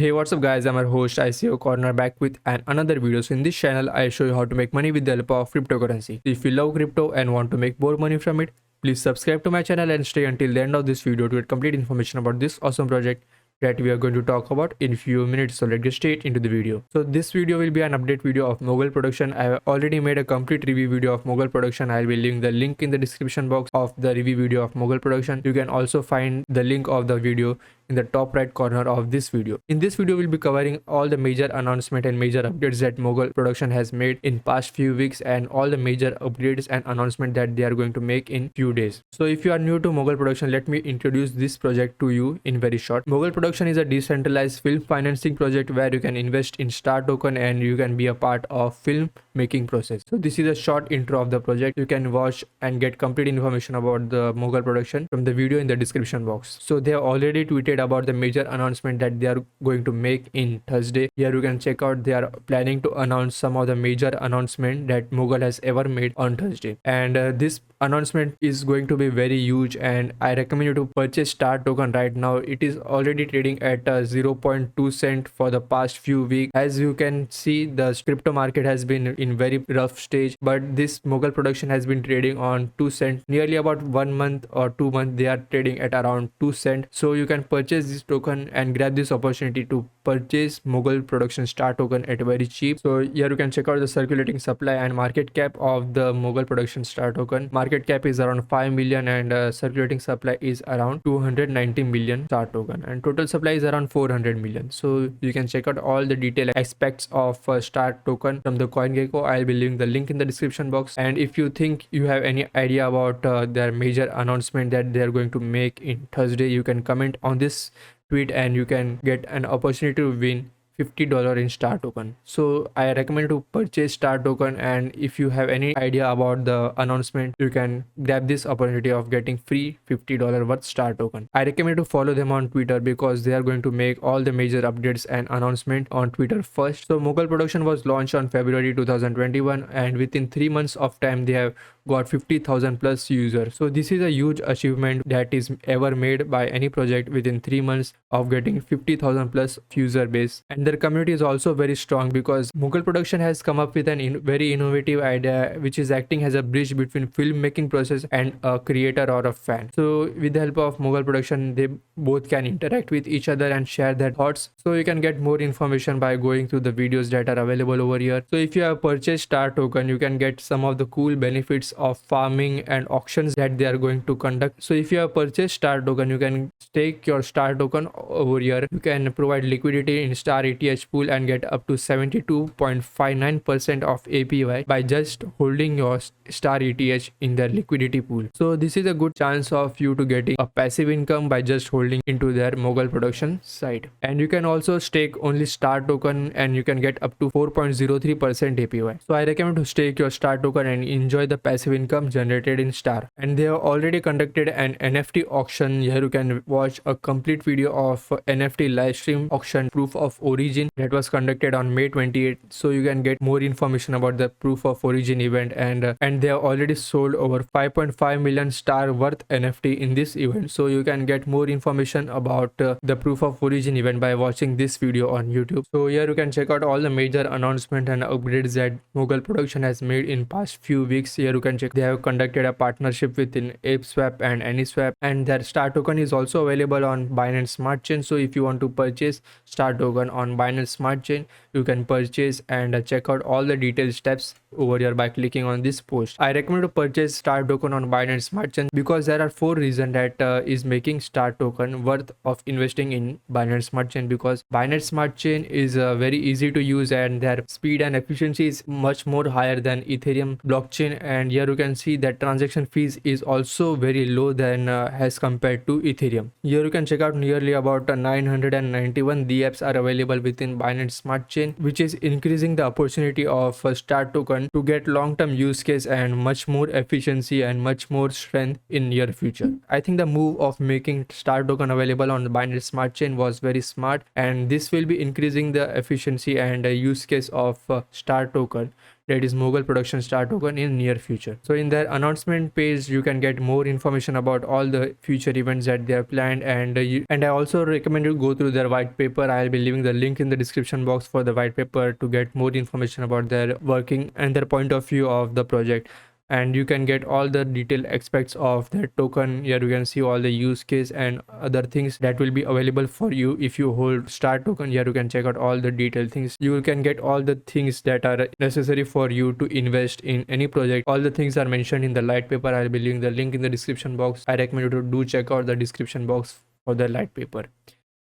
Hey, what's up guys, I'm your host ICO Corner back with another video. So in this channel I show you how to make money with the help of cryptocurrency. If you love crypto and want to make more money from it, please subscribe to my channel and stay until the end of this video to get complete information about this awesome project that we are going to talk about in few minutes. So let's get straight into the video. So this video will be an update video of Mogul Production. I have already made a complete review video of Mogul Production. I will link the link in the description box of the review video of Mogul Production. You can also find the link of the video in the top right corner of this video. In this video we'll be covering all the major announcement and major updates that Mogul Production has made in past few weeks and all the major upgrades and announcement that they are going to make in few days. So if you are new to Mogul Production, let me introduce this project to you in very short. Mogul Production is a decentralized film financing project where you can invest in Star token and you can be a part of film making process. So this is a short intro of the project. You can watch and get complete information about the Mogul Production from the video in the description box. So they have already tweeted about the major announcement that they are going to make in Thursday. Here you can check out they are planning to announce some of the major announcement that Mogul has ever made on Thursday, and this announcement is going to be very huge and I recommend you to purchase Star token right now. It is already trading at 0.2 cent for the past few weeks. As you can see, the crypto market has been in very rough stage, but this Mogul Production has been trading on 2 cent nearly about 1 month or 2 months. They are trading at around 2 cent, so you can purchase this token and grab this opportunity to purchase Mogul Production Star token at very cheap. So here you can check out the circulating supply and market cap of the Mogul Production Star token. Market cap is around 5 million and circulating supply is around 290 million Star token, and total supply is around 400 million. So you can check out all the detailed aspects of Star token from the CoinGecko. I'll be leaving the link in the description box, and if you think you have any idea about their major announcement that they are going to make in Thursday, you can comment on this tweet and you can get an opportunity to win $50 in Star token. So I recommend to purchase Star token, and if you have any idea about the announcement, you can grab this opportunity of getting free $50 worth Star token. I recommend to follow them on Twitter because they are going to make all the major updates and announcement on Twitter first. So Mogul Production was launched on February 2021 and within 3 months of time they have got 50,000 plus users. So this is a huge achievement that is ever made by any project within 3 months of getting 50,000 plus user base, and their community is also very strong because Mogul Production has come up with an very innovative idea which is acting as a bridge between filmmaking process and a creator or a fan. So with the help of Mogul Production, they both can interact with each other and share their thoughts. So you can get more information by going through the videos that are available over here. So if you have purchased Star token, you can get some of the cool benefits of farming and auctions that they are going to conduct. So if you have purchased Star token, you can stake your Star token over here. You can provide liquidity in Star ETH pool and get up to 72.59% of APY by just holding your Star ETH in their liquidity pool. So this is a good chance of you to getting a passive income by just holding into their Mogul Production site. And you can also stake only Star token and you can get up to 4.03% APY. So I recommend to stake your Star token and enjoy the passive income generated in Star. And they have already conducted an NFT auction. Here you can watch a complete video of NFT live stream auction proof of origin that was conducted on May 28th. So you can get more information about the proof of origin event, and they have already sold over 5.5 million Star worth NFT in this event. So you can get more information about the proof of origin event by watching this video on YouTube. So here you can check out all the major announcement and upgrades that Mogul Production has made in past few weeks. Here you can check they have conducted a partnership within ApeSwap and AnySwap, and their Star token is also available on Binance Smart Chain. So if you want to purchase Star token on Binance Smart Chain, you can purchase and check out all the detailed steps over here by clicking on this post. I recommend to purchase Star token on Binance Smart Chain because there are 4 reasons that is making Star token worth of investing in Binance Smart Chain, because Binance Smart Chain is very easy to use and their speed and efficiency is much more higher than Ethereum blockchain, and here you can see that transaction fees is also very low than as compared to Ethereum. Here you can check out nearly about 991 dApps are available within Binance Smart Chain, which is increasing the opportunity of Star token to get long-term use case and much more efficiency and much more strength in near future. I think the move of making Star token available on the Binance Smart Chain was very smart, and this will be increasing the efficiency and use case of Star token that is Mughal Production Star token in near future. So in their announcement page, you can get more information about all the future events that they have planned, and I also recommend you go through their white paper. I'll be leaving the link in the description box for the white paper to get more information about their working and their point of view of the project. And you can get all the detailed aspects of that token. Here you can see all the use case and other things that will be available for you if you hold Star token. Here you can check out all the detailed things. You can get all the things that are necessary for you to invest in any project. All the things are mentioned in the light paper. I'll be leaving the link in the description box. I recommend you to do check out the description box for the light paper.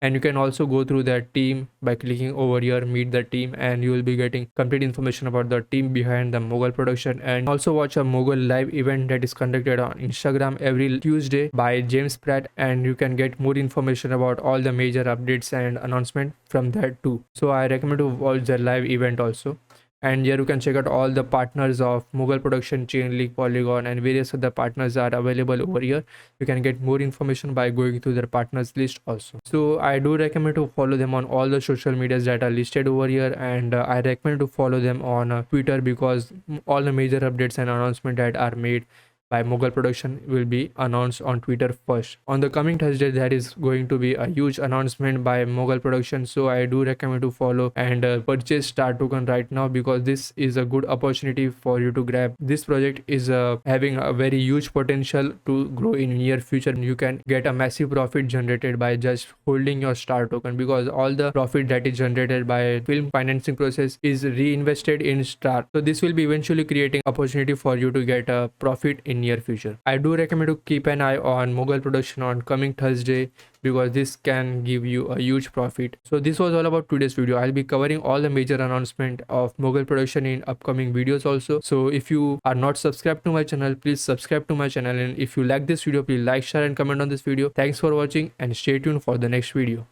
And you can also go through that team by clicking over here, meet the team, and you will be getting complete information about the team behind the Mughal Production. And also watch a Mughal live event that is conducted on Instagram every Tuesday by James Pratt, and you can get more information about all the major updates and announcement from that too. So I recommend to watch the live event also. And here you can check out all the partners of Mughal Production, Chainlink, Polygon, and various other partners are available over here. You can get more information by going through their partners list also. So I do recommend to follow them on all the social medias that are listed over here, and I recommend to follow them on Twitter, because all the major updates and announcements that are made by Mughal Production will be announced on Twitter first. On the coming Thursday, there is going to be a huge announcement by Mughal Production, so I do recommend to follow and purchase Star token right now, because this is a good opportunity for you to grab. This project is having a very huge potential to grow in near future. You can get a massive profit generated by just holding your Star token, because all the profit that is generated by film financing process is reinvested in Star. So this will be eventually creating opportunity for you to get a profit in near future. I do recommend to keep an eye on Mughal Production on coming Thursday, because this can give you a huge profit. So this was all about today's video. I'll be covering all the major announcement of Mughal Production in upcoming videos also. So if you are not subscribed to my channel, please subscribe to my channel, and if you like this video, please like, share and comment on this video. Thanks for watching, and stay tuned for the next video.